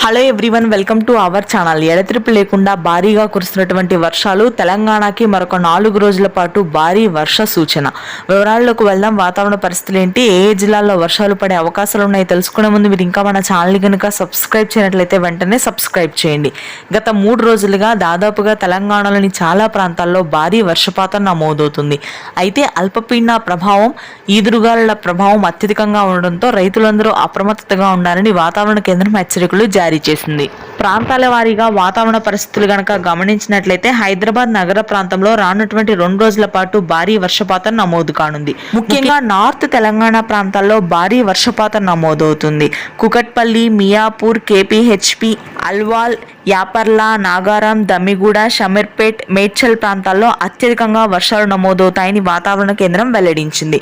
Hello everyone, welcome to our channel. ఎడతెరిపి లేకుండా భారీగా కురుస్తున్నటువంటి వర్షాలు తెలంగాణకి మరొక 4 రోజుల పాటు భారీ వర్ష సూచన. వివరాల్లోకి వెళ్దాం. వాతావరణ పరిస్థితులు ఏంటి, ఏ జిల్లాల్లో వర్షాలు పడే అవకాశాలు ఉన్నాయి తెలుసుకునే ముందు మీరు ఇంకా మన ఛానల్ని కనుక సబ్స్క్రైబ్ చేయనట్లయితే వెంటనే సబ్స్క్రైబ్ చేయండి. గత 3 రోజులుగా దాదాపుగా తెలంగాణలోని చాలా ప్రాంతాల్లో భారీ వర్షపాతం నమోదవుతుంది. అయితే అల్పపీడన ప్రభావం, ఈదురుగాలుల ప్రభావం అత్యధికంగా ఉండడంతో రైతులందరూ అప్రమత్తతగా ఉండాలని వాతావరణ కేంద్రం హెచ్చరికలు జారీ చేసింది. ప్రాంతాల వారీగా వాతావరణ పరిస్థితులు గనక గమనించినట్లయితే హైదరాబాద్ నగర ప్రాంతంలో రానున్నటువంటి 2 రోజుల పాటు భారీ వర్షపాతం నమోదు కానుంది. ముఖ్యంగా నార్త్ తెలంగాణ ప్రాంతాల్లో భారీ వర్షపాతం నమోదవుతుంది. కుకట్పల్లి, మియాపూర్, కేపీహెచ్పి, అల్వాల్, యాపర్లా, నాగారం, దమ్మిగూడ, షమీర్పేట్, మేడ్చల్ ప్రాంతాల్లో అత్యధికంగా వర్షాలు నమోదవుతాయని వాతావరణ కేంద్రం వెల్లడించింది.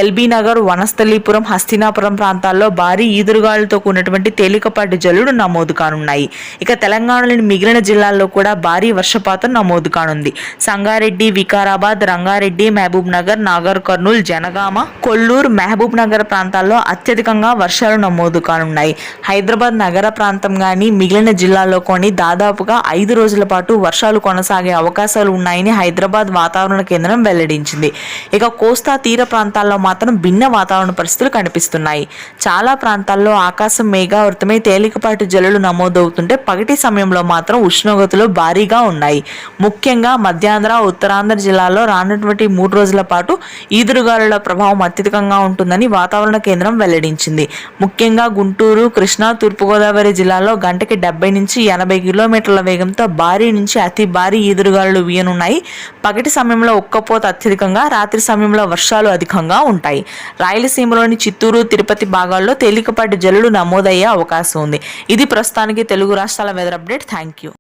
ఎల్బీ నగర్, వనస్థలీపురం, హస్తినాపురం ప్రాంతాల్లో భారీ ఈదురుగాలులతో కూడినటువంటి తేలికపాటి జల్లులు నమోదు కానున్నాయి. ఇక తెలంగాణలోని మిగిలిన జిల్లాల్లో కూడా భారీ వర్షపాతం నమోదు కానుంది. సంగారెడ్డి, వికారాబాద్, రంగారెడ్డి, మహబూబ్ నగర్, నాగర్ కర్నూల్, జనగామ, కొల్లూరు, మహబూబ్ నగర్ ప్రాంతాల్లో అత్యధికంగా వర్షాలు నమోదు కానున్నాయి. హైదరాబాద్ నగర ప్రాంతం కానీ మిగిలిన జిల్లాల్లో దాదాపుగా 5 రోజుల పాటు వర్షాలు కొనసాగే అవకాశాలు ఉన్నాయని హైదరాబాద్ వాతావరణ కేంద్రం వెల్లడించింది. ఇక కోస్తా తీర ప్రాంతాల్లో మాత్రం భిన్న వాతావరణ పరిస్థితులు కనిపిస్తున్నాయి. చాలా ప్రాంతాల్లో ఆకాశం మేఘావృతమై తేలికపాటి జల్లులు నమోదవుతుంటే పగటి సమయంలో మాత్రం ఉష్ణోగ్రతలు భారీగా ఉన్నాయి. ముఖ్యంగా మధ్యాంధ్ర, ఉత్తరాంధ్ర జిల్లాల్లో రానున్నటువంటి 3 రోజుల పాటు ఈదురుగాలుల ప్రభావం అత్యధికంగా ఉంటుందని వాతావరణ కేంద్రం వెల్లడించింది. ముఖ్యంగా గుంటూరు, కృష్ణా, తూర్పుగోదావరి జిల్లాల్లో గంటకి 70 నుంచి 80 కిలోమీటర్ల వేగంతో భారీ నుంచి అతి భారీ ఈదురుగాలులు వీయనున్నాయి. పగటి సమయంలో ఉక్కపోత అత్యధికంగా, రాత్రి సమయంలో వర్షాలు అధికంగా ఉంటాయి. రాయలసీమలోని చిత్తూరు, తిరుపతి భాగాల్లో తేలికపాటి జల్లులు నమోదయ్యే అవకాశం ఉంది. ఇది ప్రస్తుతానికి తెలుగు రాష్ట్రాల వెదర్ అప్డేట్. Thank you.